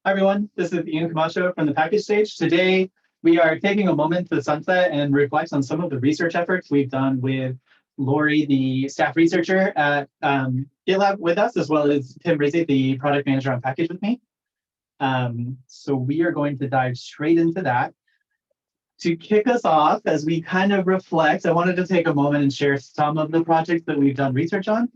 Hi, everyone. This is Ian Camacho from the package stage. Today, we are taking a moment to sunset and reflect on some of the research efforts we've done with Lori, the staff researcher at GitLab with us, as well as Tim Rizzi, the product manager on package with me. So we are going to dive straight into that. To kick us off, as we kind of reflect, I wanted to take a moment and share some of the projects that we've done research on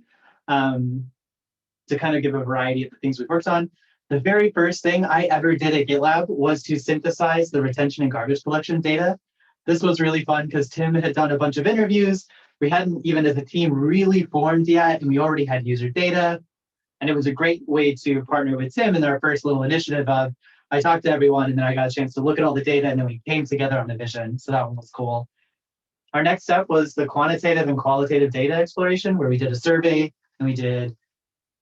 to kind of give a variety of the things we've worked on. The very first thing I ever did at GitLab was to synthesize the retention and garbage collection data. This was really fun because Tim had done a bunch of interviews. We hadn't even as a team really formed yet, and we already had user data. And it was a great way to partner with Tim in our first little initiative of, I talked to everyone and then I got a chance to look at all the data and then we came together on the vision. So that one was cool. Our next step was the quantitative and qualitative data exploration, where we did a survey and we did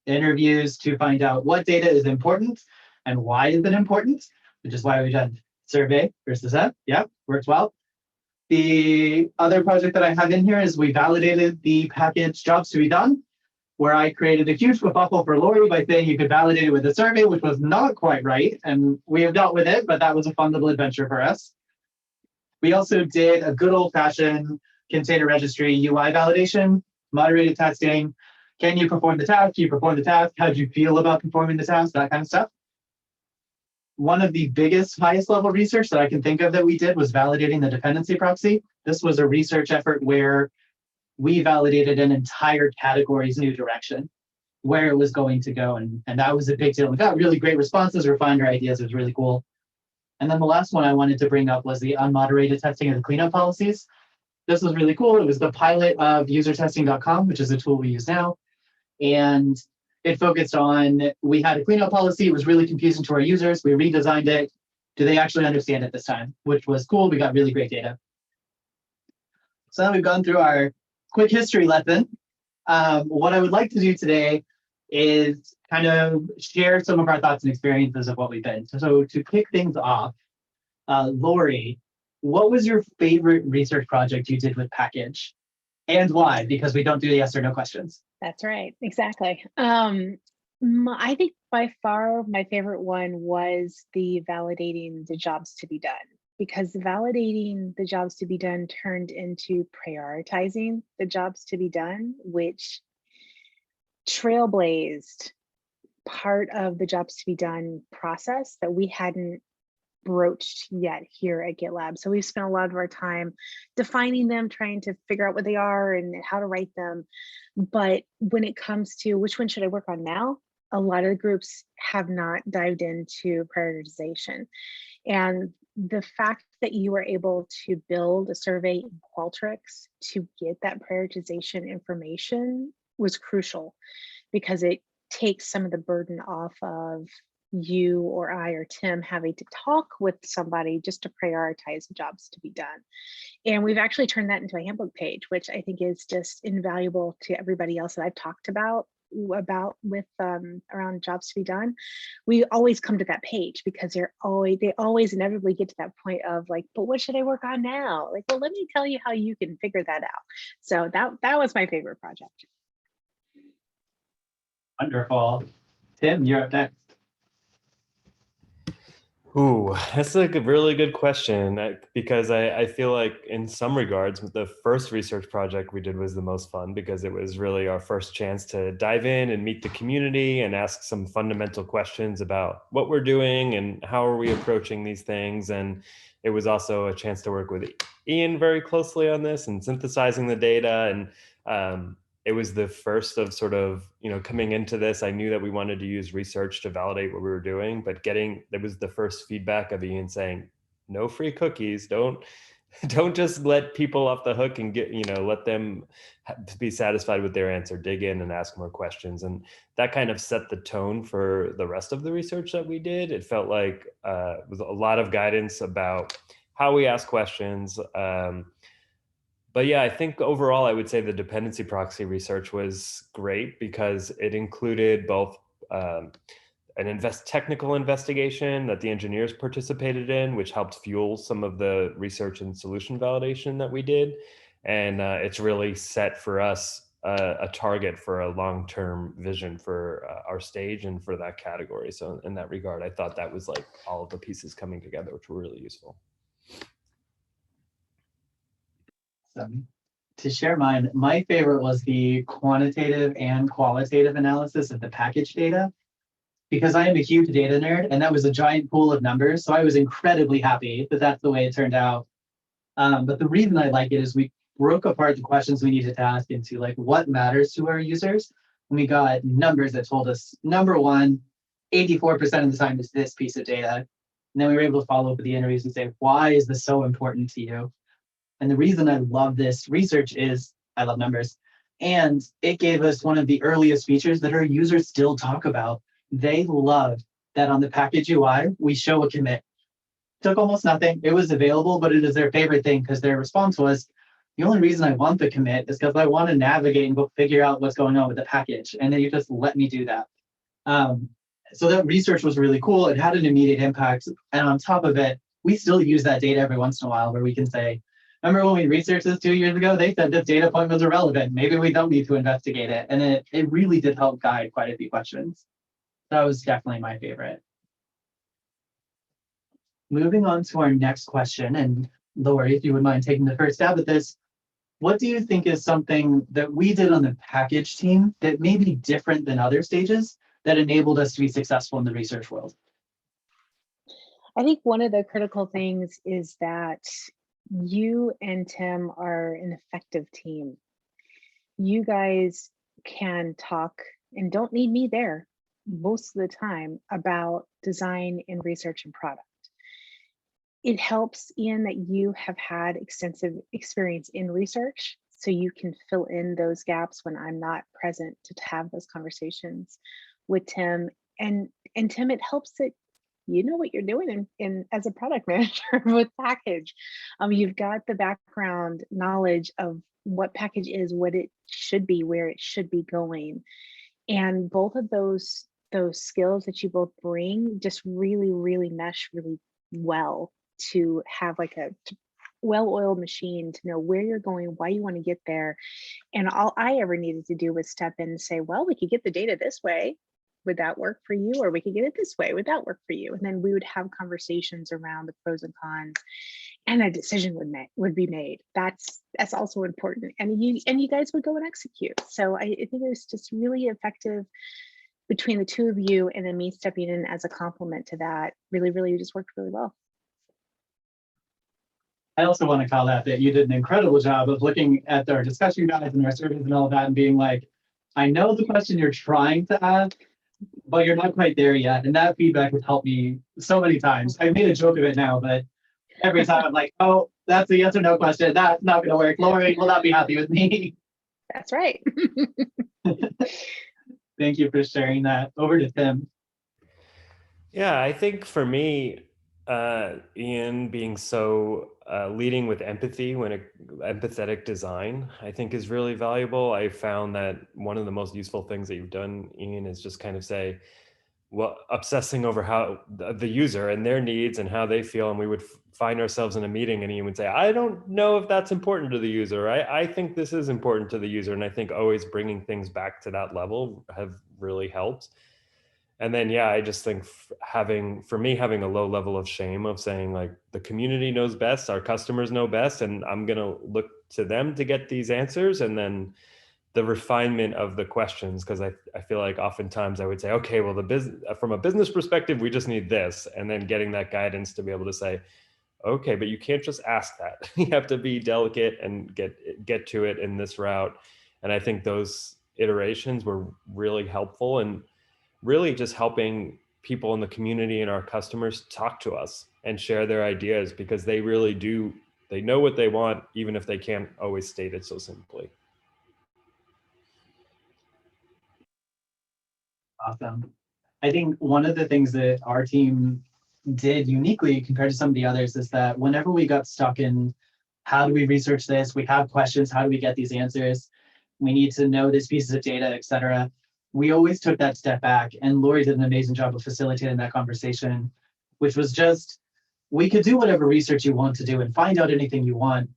interviews to find out what data is important and why is it important, which is why we did survey versus that. Yep, works well. The other project that I have in here is we validated the package jobs to be done, where I created a huge kerfuffle for Lori by saying you could validate it with a survey, which was not quite right. And we have dealt with it, but that was a fun little adventure for us. We also did a good old-fashioned container registry UI validation, moderated testing. Can you perform the task? Do you perform the task? How do you feel about performing the task? That kind of stuff. One of the biggest, highest level research that I can think of that we did was validating the dependency proxy. This was a research effort where we validated an entire category's new direction, where it was going to go. And that was a big deal. We got really great responses, refined our ideas. It was really cool. And then the last one I wanted to bring up was the unmoderated testing of the cleanup policies. This was really cool. It was the pilot of usertesting.com, which is a tool we use now. And it focused on, we had a cleanup policy. It was really confusing to our users. We redesigned it. Do they actually understand it this time? Which was cool. We got really great data. So now we've gone through our quick history lesson. What I would like to do today is kind of share some of our thoughts and experiences of what we've been. So to kick things off, Lori, what was your favorite research project you did with Package? And why? Because we don't do yes or no questions. That's right, exactly. I think by far my favorite one was the validating the jobs to be done, because validating the jobs to be done turned into prioritizing the jobs to be done, which trailblazed part of the jobs to be done process that we hadn't broached yet here at GitLab. So we've spent a lot of our time defining them, trying to figure out what they are and how to write them. But when it comes to which one should I work on now, a lot of the groups have not dived into prioritization. And the fact that you were able to build a survey in Qualtrics to get that prioritization information was crucial, because it takes some of the burden off of you or I or Tim having to talk with somebody just to prioritize jobs to be done. And we've actually turned that into a handbook page, which I think is just invaluable to everybody else that I've talked about with around jobs to be done. We always come to that page because they always inevitably get to that point of like, but what should I work on now? Like, well, let me tell you how you can figure that out. So that was my favorite project. Wonderful. Tim, you're up next. Ooh, that's like a really good question, because I feel like in some regards, the first research project we did was the most fun, because it was really our first chance to dive in and meet the community and ask some fundamental questions about what we're doing and how are we approaching these things. And it was also a chance to work with Ian very closely on this and synthesizing the data. And it was the first of sort of, coming into this, I knew that we wanted to use research to validate what we were doing, but that was the first feedback of Ian saying, no free cookies, don't just let people off the hook and let them be satisfied with their answer, dig in and ask more questions. And that kind of set the tone for the rest of the research that we did. It felt like it was a lot of guidance about how we ask questions. But yeah, I think overall, I would say the dependency proxy research was great because it included both technical investigation that the engineers participated in, which helped fuel some of the research and solution validation that we did. And it's really set for us a target for a long-term vision for our stage and for that category. So in that regard, I thought that was like all of the pieces coming together, which were really useful. To share mine, my favorite was the quantitative and qualitative analysis of the package data, because I am a huge data nerd, and that was a giant pool of numbers. So I was incredibly happy that that's the way it turned out. But the reason I like it is we broke apart the questions we needed to ask into like what matters to our users. And we got numbers that told us, number one, 84% of the time is this piece of data. And then we were able to follow up with the interviews and say, why is this so important to you? And the reason I love this research is I love numbers. And it gave us one of the earliest features that our users still talk about. They love that on the package UI, we show a commit. Took almost nothing. It was available, but it is their favorite thing because their response was, the only reason I want the commit is because I want to navigate and go figure out what's going on with the package. And then you just let me do that. So that research was really cool. It had an immediate impact. And on top of it, we still use that data every once in a while where we can say, remember when we researched this 2 years ago, they said this data point was irrelevant. Maybe we don't need to investigate it. And it really did help guide quite a few questions. That was definitely my favorite. Moving on to our next question, and Lori, if you would mind taking the first stab at this, what do you think is something that we did on the package team that may be different than other stages that enabled us to be successful in the research world? I think one of the critical things is that you and Tim are an effective team. You guys can talk and don't need me there most of the time about design and research and product. It helps, Ian, that you have had extensive experience in research, so you can fill in those gaps when I'm not present to have those conversations with Tim. And Tim, it helps that you know what you're doing in as a product manager with package. You've got the background knowledge of what package is, what it should be, where it should be going. And both of those skills that you both bring just really mesh really well to have like a well-oiled machine to know where you're going, why you want to get there. And all I ever needed to do was step in and say, well, we could get the data this way. Would that work for you? Or we could get it this way. Would that work for you? And then we would have conversations around the pros and cons, and a decision would be made. That's also important. And you guys would go and execute. So I think it was just really effective between the two of you, and then me stepping in as a complement to that. Really just worked really well. I also want to call out that you did an incredible job of looking at our discussion guides and our surveys and all of that and being like, I know the question you're trying to ask, but you're not quite there yet. And that feedback has helped me so many times. I made a joke of it now, but every time I'm like, oh, that's a yes or no question. That's not going to work. Lori will not be happy with me. That's right. Thank you for sharing that. Over to Tim. Yeah, I think for me, Ian being so leading with empathy empathetic design, I think is really valuable. I found that one of the most useful things that you've done, Ian, is just kind of say, well, obsessing over how the user and their needs and how they feel. And we would find ourselves in a meeting and you would say, I don't know if that's important to the user. I think this is important to the user. And I think always bringing things back to that level have really helped. And then, yeah, I just think having a low level of shame of saying like the community knows best, our customers know best, and I'm going to look to them to get these answers. And then the refinement of the questions, because I feel like oftentimes I would say, okay, well, from a business perspective, we just need this. And then getting that guidance to be able to say, okay, but you can't just ask that. You have to be delicate and get to it in this route. And I think those iterations were really helpful and really just helping people in the community and our customers talk to us and share their ideas, because they really do, they know what they want, even if they can't always state it so simply. Awesome. I think one of the things that our team did uniquely compared to some of the others is that whenever we got stuck in how do we research this, we have questions, how do we get these answers, we need to know this pieces of data, et cetera, we always took that step back, and Lori did an amazing job of facilitating that conversation, which was just, we could do whatever research you want to do and find out anything you want,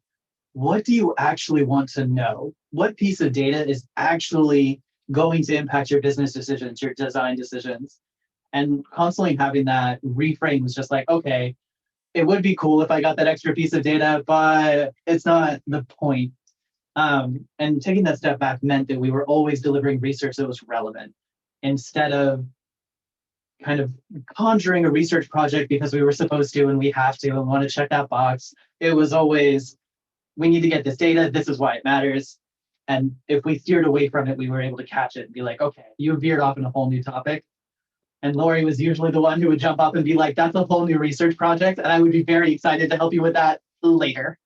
what do you actually want to know? What piece of data is actually going to impact your business decisions, your design decisions? And constantly having that reframe was just like, okay, it would be cool if I got that extra piece of data, but it's not the point. And taking that step back meant that we were always delivering research that was relevant instead of kind of conjuring a research project because we were supposed to and we have to and want to check that box. It was always, we need to get this data. This is why it matters. And if we steered away from it, we were able to catch it and be like, okay, you veered off in a whole new topic. And Lori was usually the one who would jump up and be like, that's a whole new research project. And I would be very excited to help you with that later.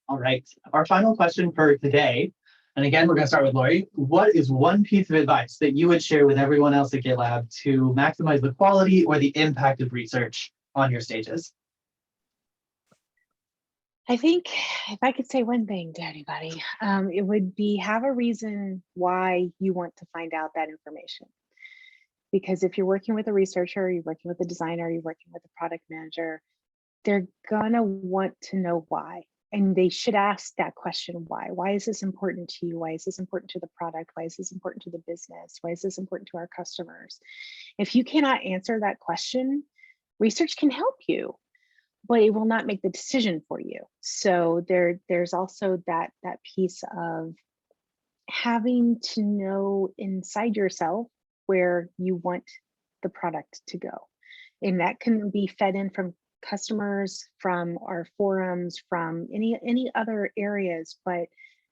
All right, our final question for today, and again, we're going to start with Lori. What is one piece of advice that you would share with everyone else at GitLab to maximize the quality or the impact of research on your stages? I think if I could say one thing to anybody, it would be have a reason why you want to find out that information. Because if you're working with a researcher, you're working with a designer, you're working with a product manager, they're gonna want to know why. And they should ask that question, why? Why is this important to you? Why is this important to the product? Why is this important to the business? Why is this important to our customers? If you cannot answer that question, research can help you, but it will not make the decision for you. So there's also that piece of having to know inside yourself where you want the product to go. And that can be fed in from customers, from our forums, from any other areas, but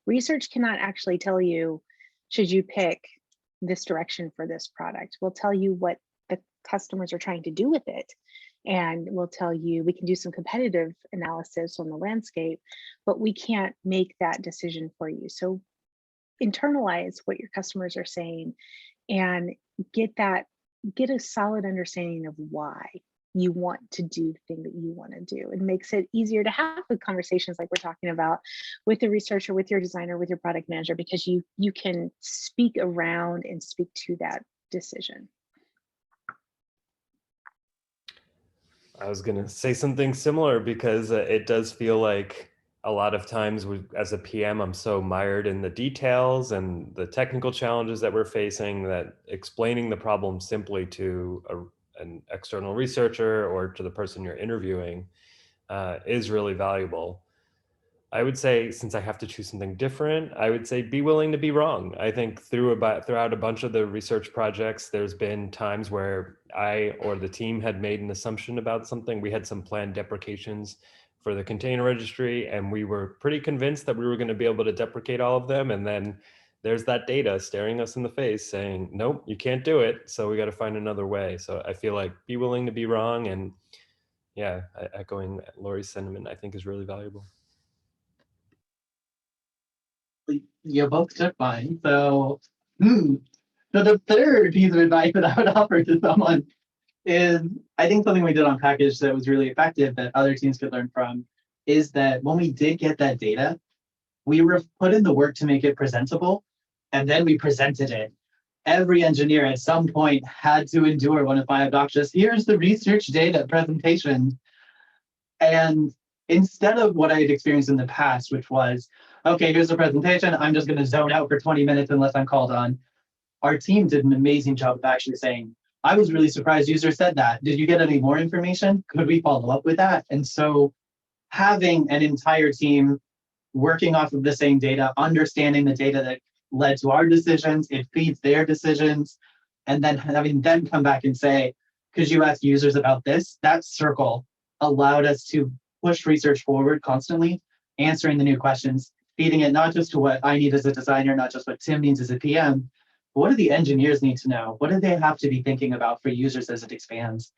research cannot actually tell you, should you pick this direction for this product? We'll tell you what the customers are trying to do with it. And we'll tell you, we can do some competitive analysis on the landscape, but we can't make that decision for you. So internalize what your customers are saying and get a solid understanding of why you want to do the thing that you want to do. It makes it easier to have the conversations like we're talking about with the researcher, with your designer, with your product manager, because you can speak around and speak to that decision. I was going to say something similar because it does feel like a lot of times as a PM, I'm so mired in the details and the technical challenges that we're facing that explaining the problem simply to an external researcher or to the person you're interviewing is really valuable. I would say, since I have to choose something different, I would say be willing to be wrong. I think throughout a bunch of the research projects, there's been times where I or the team had made an assumption about something. We had some planned deprecations for the container registry, and we were pretty convinced that we were going to be able to deprecate all of them. And then there's that data staring us in the face saying, nope, you can't do it. So we got to find another way. So I feel like be willing to be wrong. And yeah, echoing Lori's sentiment, I think is really valuable. You both took mine. So the third piece of advice that I would offer to someone is, I think something we did on package that was really effective that other teams could learn from is that when we did get that data, we were put in the work to make it presentable, and then we presented it. Every engineer at some point had to endure one of my obnoxious, here's the research data presentation. And instead of what I had experienced in the past, which was, okay, here's the presentation, I'm just going to zone out for 20 minutes unless I'm called on. Our team did an amazing job of actually saying, I was really surprised user said that. Did you get any more information? Could we follow up with that? And so having an entire team working off of the same data, understanding the data that led to our decisions, it feeds their decisions, and then having them come back and say, could you ask users about this? That circle allowed us to push research forward constantly, answering the new questions, feeding it not just to what I need as a designer, not just what Tim needs as a PM, but what do the engineers need to know? What do they have to be thinking about for users as it expands?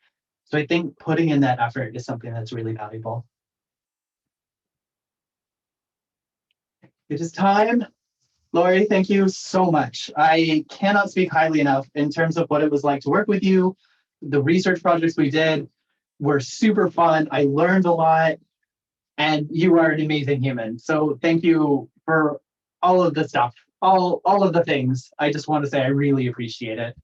So I think putting in that effort is something that's really valuable. It is time. Lori, thank you so much. I cannot speak highly enough in terms of what it was like to work with you. The research projects we did were super fun. I learned a lot, and you are an amazing human. So thank you for all of the stuff, all of the things. I just want to say I really appreciate it.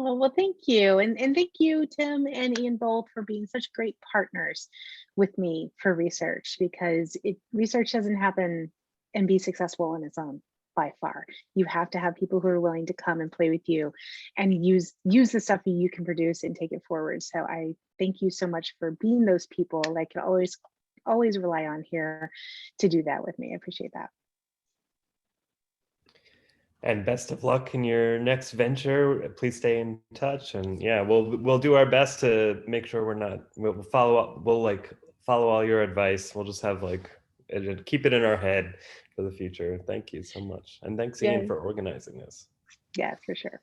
Oh, well, thank you. And thank you, Tim and Ian both, for being such great partners with me for research, because research doesn't happen and be successful on its own by far. You have to have people who are willing to come and play with you and use the stuff that you can produce and take it forward. So I thank you so much for being those people that I can always rely on here to do that with me. I appreciate that. And best of luck in your next venture. Please stay in touch, and yeah, we'll do our best to make sure we'll follow up. We'll like follow all your advice. We'll just have like keep it in our head for the future. Thank you so much, and thanks Ian Yeah. for organizing this. Yeah, for sure.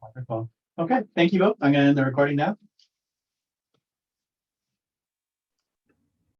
Wonderful. Okay, thank you both. I'm going to end the recording now.